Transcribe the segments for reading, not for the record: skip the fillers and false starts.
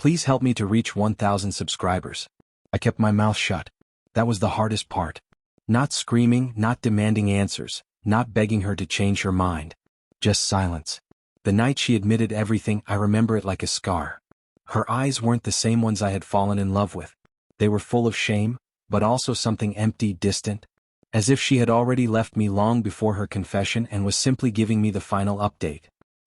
Please help me to reach 1,000 subscribers. I kept my mouth shut. That was the hardest part. Not screaming, not demanding answers, not begging her to change her mind. Just silence. The night she admitted everything, I remember it like a scar. Her eyes weren't the same ones I had fallen in love with. They were full of shame, but also something empty, distant. As if she had already left me long before her confession and was simply giving me the final update.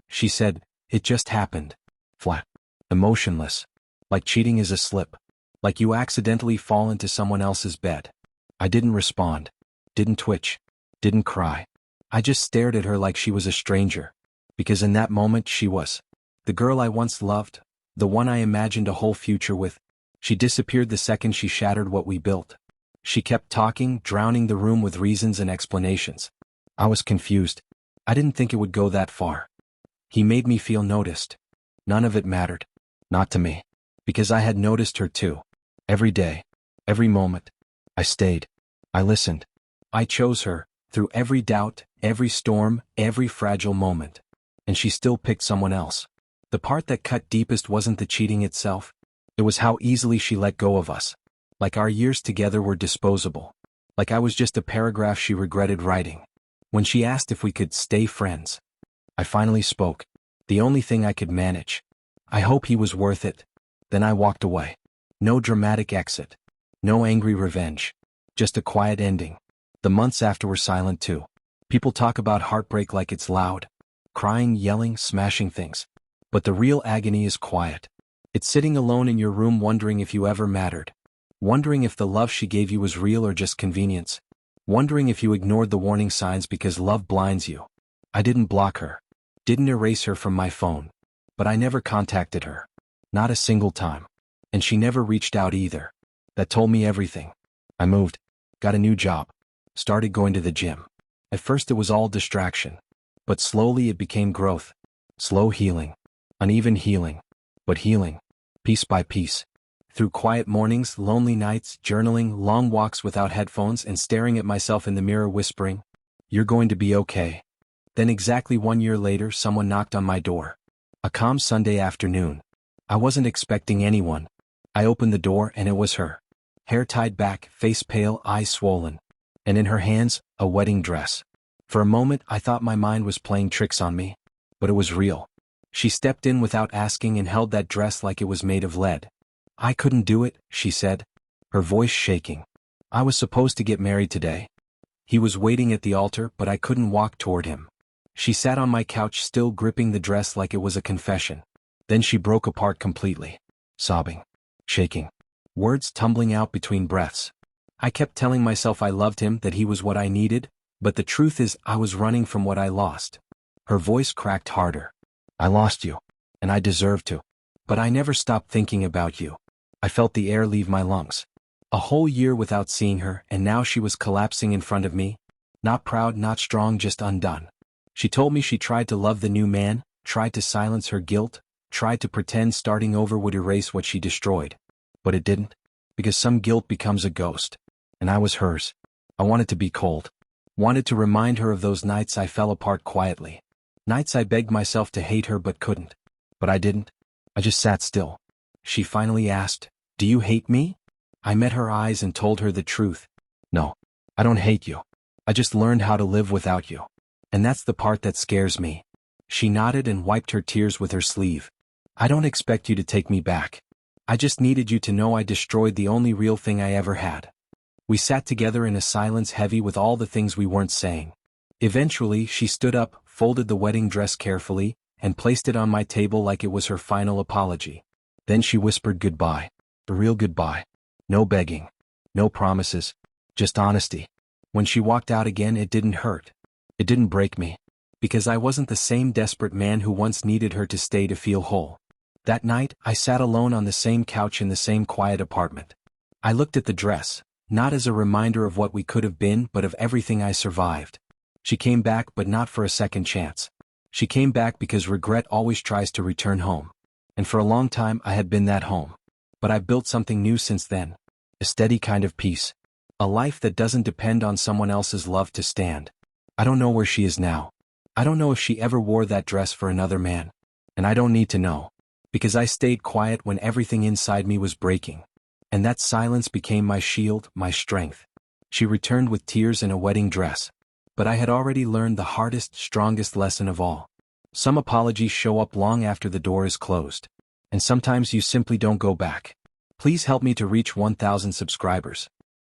She said, "It just happened." Flat. Emotionless. Like cheating is a slip. Like you accidentally fall into someone else's bed. I didn't respond. Didn't twitch. Didn't cry. I just stared at her like she was a stranger. Because in that moment she was. The girl I once loved. The one I imagined a whole future with. She disappeared the second she shattered what we built. She kept talking, drowning the room with reasons and explanations. I was confused. I didn't think it would go that far. He made me feel noticed. None of it mattered. Not to me. Because I had noticed her too. Every day. Every moment. I stayed. I listened. I chose her, through every doubt, every storm, every fragile moment. And she still picked someone else. The part that cut deepest wasn't the cheating itself. It was how easily she let go of us. Like our years together were disposable. Like I was just a paragraph she regretted writing. When she asked if we could stay friends, I finally spoke. The only thing I could manage. I hope he was worth it. Then I walked away. No dramatic exit. No angry revenge. Just a quiet ending. The months after were silent too. People talk about heartbreak like it's loud. Crying, yelling, smashing things. But the real agony is quiet. It's sitting alone in your room wondering if you ever mattered. Wondering if the love she gave you was real or just convenience. Wondering if you ignored the warning signs because love blinds you. I didn't block her. Didn't erase her from my phone. But I never contacted her. Not a single time. And she never reached out either. That told me everything. I moved. Got a new job. Started going to the gym. At first it was all distraction. But slowly it became growth. Slow healing. Uneven healing. But healing. Piece by piece. Through quiet mornings, lonely nights, journaling, long walks without headphones and staring at myself in the mirror whispering, "You're going to be okay." Then exactly 1 year later someone knocked on my door. A calm Sunday afternoon. I wasn't expecting anyone. I opened the door and it was her. Hair tied back, face pale, eyes swollen. And in her hands, a wedding dress. For a moment I thought my mind was playing tricks on me. But it was real. She stepped in without asking and held that dress like it was made of lead. "I couldn't do it," she said, her voice shaking. "I was supposed to get married today." He was waiting at the altar, but I couldn't walk toward him. She sat on my couch still gripping the dress like it was a confession. Then she broke apart completely. Sobbing. Shaking. Words tumbling out between breaths. I kept telling myself I loved him, that he was what I needed, but the truth is I was running from what I lost. Her voice cracked harder. "I lost you. And I deserve to. But I never stopped thinking about you." I felt the air leave my lungs. A whole year without seeing her, and now she was collapsing in front of me. Not proud, not strong, just undone. She told me she tried to love the new man, tried to silence her guilt, tried to pretend starting over would erase what she destroyed. But it didn't. Because some guilt becomes a ghost. And I was hers. I wanted to be cold. Wanted to remind her of those nights I fell apart quietly. Nights I begged myself to hate her but couldn't. But I didn't. I just sat still. She finally asked, "Do you hate me?" I met her eyes and told her the truth. "No, I don't hate you. I just learned how to live without you. And that's the part that scares me." She nodded and wiped her tears with her sleeve. "I don't expect you to take me back. I just needed you to know I destroyed the only real thing I ever had." We sat together in a silence heavy with all the things we weren't saying. Eventually, she stood up, folded the wedding dress carefully, and placed it on my table like it was her final apology. Then she whispered goodbye. A real goodbye. No begging. No promises. Just honesty. When she walked out again, it didn't hurt. It didn't break me. Because I wasn't the same desperate man who once needed her to stay to feel whole. That night, I sat alone on the same couch in the same quiet apartment. I looked at the dress, not as a reminder of what we could have been but of everything I survived. She came back, but not for a second chance. She came back because regret always tries to return home. And for a long time I had been that home. But I've built something new since then. A steady kind of peace. A life that doesn't depend on someone else's love to stand. I don't know where she is now. I don't know if she ever wore that dress for another man. And I don't need to know. Because I stayed quiet when everything inside me was breaking. And that silence became my shield, my strength. She returned with tears and a wedding dress. But I had already learned the hardest, strongest lesson of all. Some apologies show up long after the door is closed. And sometimes you simply don't go back. Please help me to reach 1,000 subscribers.